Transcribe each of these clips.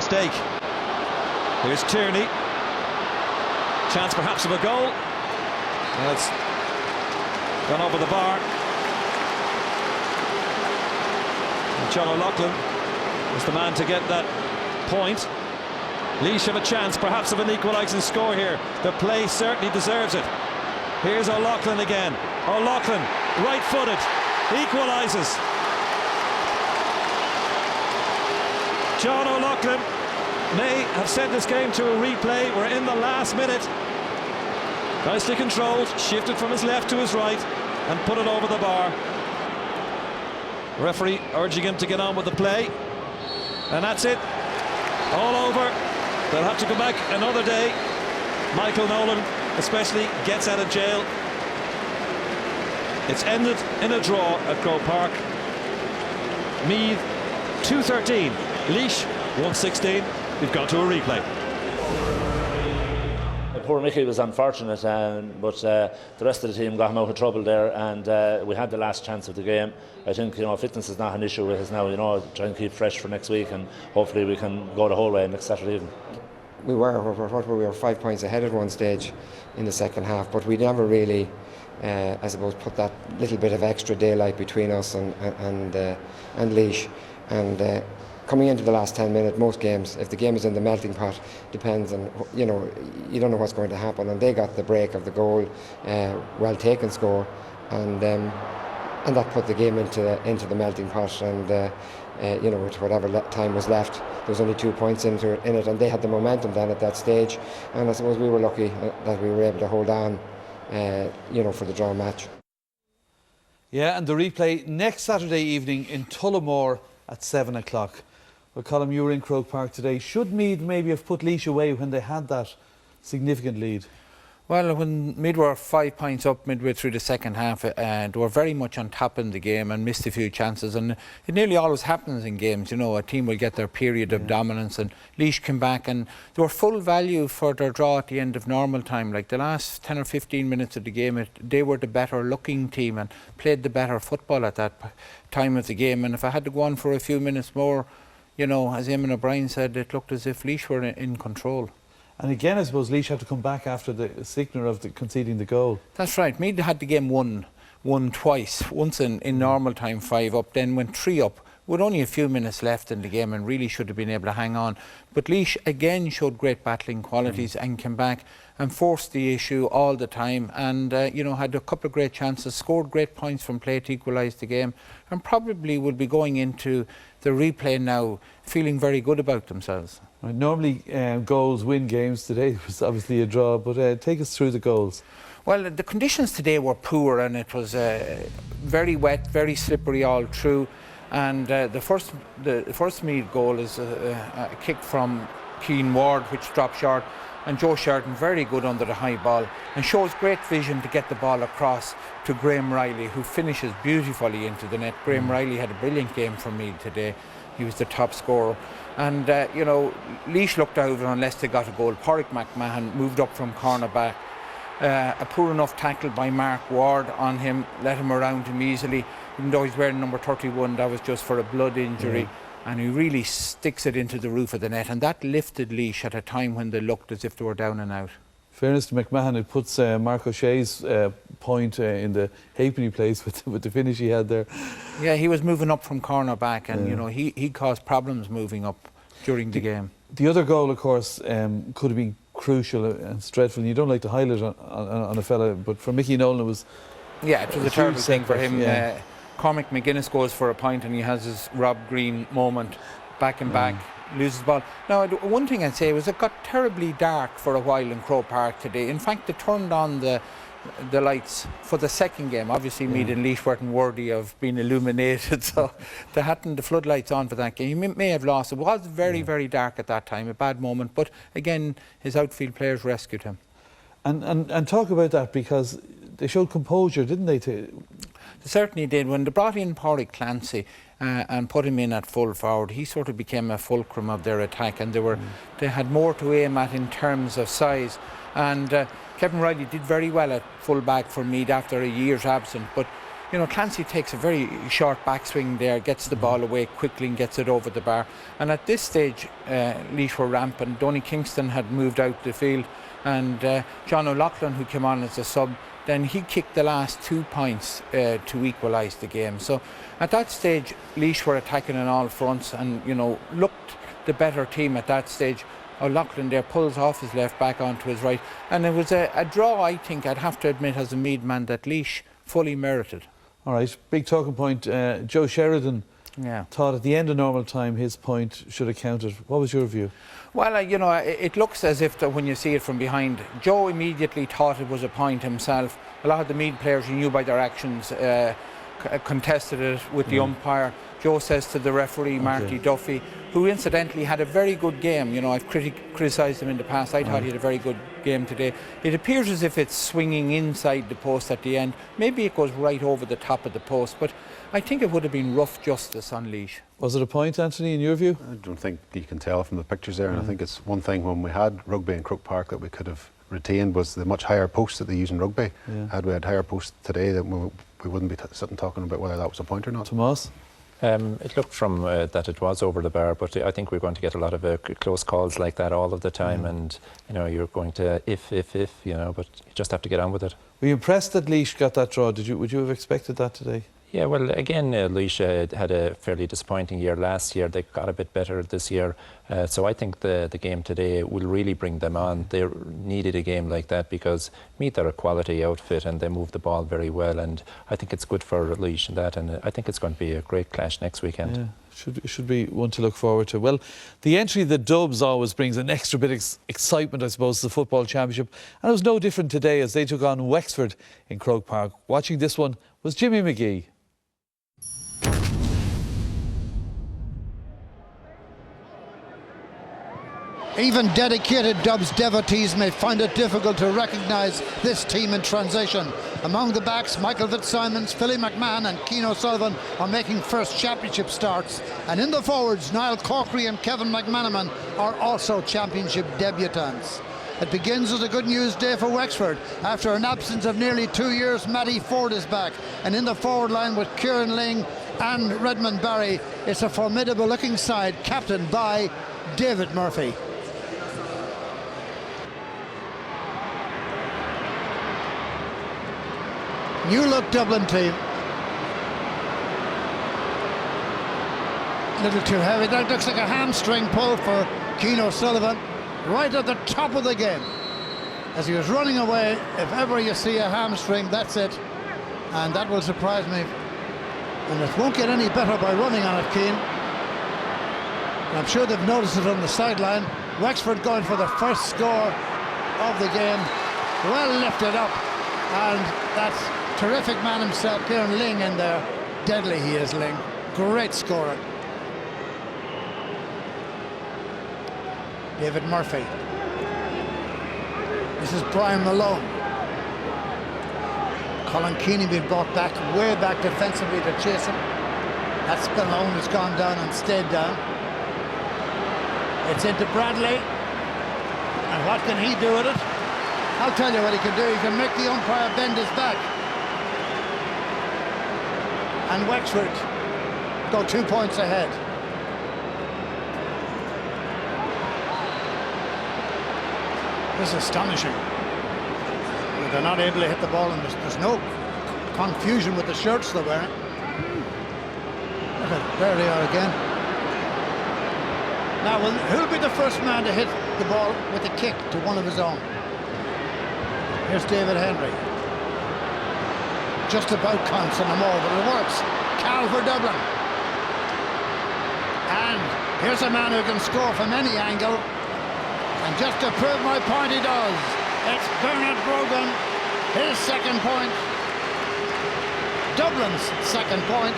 mistake. Here's Tierney. Chance perhaps of a goal. And it's gone over the bar. And John O'Loughlin is the man to get that point. Laois have a chance perhaps of an equalising score here. The play certainly deserves it. Here's O'Loughlin again. O'Loughlin, right-footed, equalises. John O'Loughlin may have sent this game to a replay. We're in the last minute. Nicely controlled, shifted from his left to his right and put it over the bar. Referee urging him to get on with the play. And that's it. All over. They'll have to come back another day. Michael Nolan especially gets out of jail. It's ended in a draw at Croke Park. Meath 2-13. Laois 1-16. We've gone to a replay. Poor Mickey was unfortunate, but the rest of the team got him out of trouble there, and we had the last chance of the game. I think fitness is not an issue with us now. Try and keep fresh for next week, and hopefully we can go the whole way next Saturday evening. We were 5 points ahead at one stage in the second half, but we never really, I suppose, put that little bit of extra daylight between us and Laois. And coming into the last 10 minutes, most games, if the game is in the melting pot, depends on, you don't know what's going to happen. And they got the break of the goal, well taken score, and that put the game into the melting pot. And with whatever time was left, there was only 2 points in it, and they had the momentum then at that stage. And I suppose we were lucky that we were able to hold on, for the draw match. Yeah, and the replay next Saturday evening in Tullamore at 7 o'clock. Well, Colm, you were in Croke Park today. Should Meath maybe have put Laois away when they had that significant lead? Well, when Meath were 5 points up midway through the second half, they were very much on top in the game and missed a few chances. And it nearly always happens in games. A team will get their period of dominance, and Laois came back and they were full value for their draw at the end of normal time. Like the last 10 or 15 minutes of the game, they were the better looking team and played the better football at that time of the game. And if I had to go on for a few minutes more, as Eamon O'Brien said, it looked as if Laois were in control. And again, I suppose Laois had to come back after the sickener of conceding the goal. That's right. Meath had the game won twice. Once in normal time, 5 up, then went 3 up with only a few minutes left in the game, and really should have been able to hang on. But Laois again showed great battling qualities and came back and forced the issue all the time, and had a couple of great chances, scored great points from play to equalise the game, and probably will be going into the replay now feeling very good about themselves. Right, normally goals win games. Today was obviously a draw, but take us through the goals. Well, the conditions today were poor, and it was very wet, very slippery all through. And the first Meath goal is a kick from Keane Ward, which dropped short, and Joe Sheridan very good under the high ball and shows great vision to get the ball across to Graham Riley, who finishes beautifully into the net. Graham Riley had a brilliant game for Meath today. He was the top scorer. And, Laois looked out unless they got a goal. Pádraig McMahon moved up from cornerback. A poor enough tackle by Mark Ward on him, let him around him easily. Even though he's wearing number 31, that was just for a blood injury. And he really sticks it into the roof of the net. And that lifted Laois at a time when they looked as if they were down and out. Fairness to McMahon, it puts Mark O'Shea's point in the halfpenny place with the finish he had there. Yeah, he was moving up from cornerback, and he caused problems moving up during the game. The other goal, of course, could have been crucial and dreadful. You don't like to highlight on a fella, but for Mickey Nolan it was. Yeah, it was a terrible thing for him. Yeah. Cormac McGuinness goes for a point, and he has his Rob Green moment, back and back. Loses the ball. Now, one thing I'd say was it got terribly dark for a while in Croke Park today. In fact, they turned on the lights for the second game. Obviously, Meath and Laois weren't worthy of being illuminated, so they hadn't the floodlights on for that game. He may have lost. It was very, very dark at that time, a bad moment. But again, his outfield players rescued him. And talk about that, because they showed composure, didn't they? They certainly did. When they brought in Pádraig Clancy and put him in at full forward, he sort of became a fulcrum of their attack, and they had more to aim at in terms of size. And Kevin Riley did very well at full back for Meath after a year's absence, but you know, Clancy takes a very short backswing there, gets the ball away quickly and gets it over the bar. And at this stage, Laois were rampant. Donny Kingston had moved out the field, and John O'Loughlin, who came on as a sub, then he kicked the last 2 points to equalise the game. So at that stage, Laois were attacking on all fronts and, you know, looked the better team at that stage. O'Loughlin there pulls off his left back onto his right, and it was a draw, I think, I'd have to admit, as a Meath man, that Laois fully merited. All right, big talking point. Joe Sheridan thought at the end of normal time his point should have counted. What was your view? Well, you know, it looks as if when you see it from behind, Joe immediately thought it was a point himself. A lot of the Meath players, you knew by their actions, contested it with the umpire. Joe says to the referee, Marty Duffy, who incidentally had a very good game. You know, I've criticised him in the past. I thought he had a very good game today. It appears as if it's swinging inside the post at the end. Maybe it goes right over the top of the post, but I think it would have been rough justice on Laois. Was it a point, Anthony, in your view? I don't think you can tell from the pictures there, and I think it's one thing when we had rugby in Croke Park that we could have retained was the much higher posts that they use in rugby. Had we had higher posts today, that we wouldn't be sitting talking about whether that was a point or not. Tomás? It looked from that it was over the bar, but I think we're going to get a lot of close calls like that all of the time, and you know, you're going to if you know, but you just have to get on with it. Were you impressed that Laois got that draw? Would you have expected that today? Yeah, well, again, Laois had a fairly disappointing year last year. They got a bit better this year. So I think the game today will really bring them on. They needed a game like that because Meath are a quality outfit and they move the ball very well. And I think it's good for Laois in that. And I think it's going to be a great clash next weekend. Yeah, should be one to look forward to. Well, the entry of the Dubs always brings an extra bit of excitement, I suppose, to the Football Championship. And it was no different today as they took on Wexford in Croke Park. Watching this one was Jimmy McGee. Even dedicated Dubs devotees may find it difficult to recognise this team in transition. Among the backs, Michael Fitzsimons, Philly McMahon and Cian O'Sullivan are making first championship starts. And in the forwards, Niall Corkery and Kevin McManaman are also championship debutants. It begins as a good news day for Wexford. After an absence of nearly 2 years, Matty Ford is back. And in the forward line with Kieran Ling and Redmond Barry, it's a formidable looking side captained by David Murphy. New look Dublin team. A little too heavy. That looks like a hamstring pull for Cian O'Sullivan right at the top of the game. As he was running away, if ever you see a hamstring, that's it. And that will surprise me. And it won't get any better by running on it, Cian. And I'm sure they've noticed it on the sideline. Wexford going for the first score of the game. Well lifted up. And that's terrific man himself, Kieran Ling in there. Deadly he is, Ling. Great scorer. David Murphy. This is Brian Malone. Colin Keeney being brought back, way back defensively to chase him. That's Malone has gone down and stayed down. It's into Bradley. And what can he do with it? I'll tell you what he can do. He can make the umpire bend his back. And Wexford go 2 points ahead. This is astonishing. They're not able to hit the ball, and there's no confusion with the shirts they're wearing. There they are again. Now, who'll be the first man to hit the ball with a kick to one of his own? Here's David Henry. Just about counts on them all, but it works. Cal for Dublin. And here's a man who can score from any angle. And just to prove my point, he does. It's Bernard Brogan, his second point. Dublin's second point.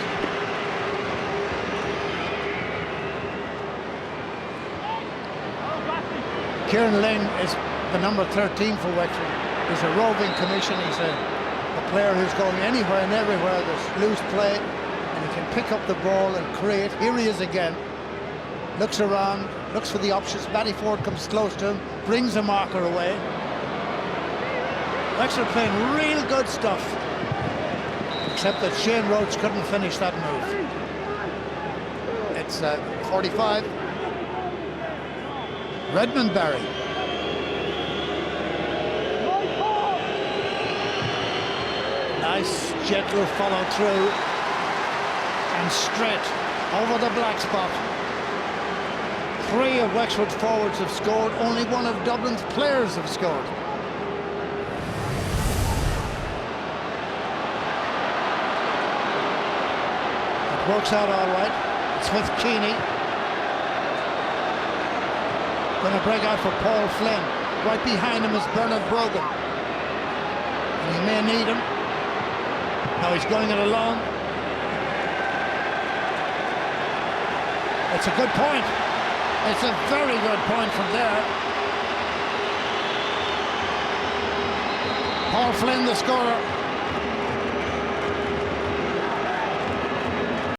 Kieran Ling is the number 13 for Wexford. He's a roving commission. He's a player who's going anywhere and everywhere there's loose play, and he can pick up the ball and create. Here he is again. Looks around, looks for the options. Matty Ford comes close to him, brings a marker away. Wexford playing real good stuff. except that Shane Roach couldn't finish that move. It's 45. Redmond Barry. Nice gentle follow through and straight over the black spot. 3 of Wexford's forwards have scored, only 1 of Dublin's players have scored. It works out all right. Smith Keeney going to break out for Paul Flynn. Right behind him is Bernard Brogan. And he may need him. Now he's going it alone. It's a good point. It's a very good point from there. Paul Flynn, the scorer.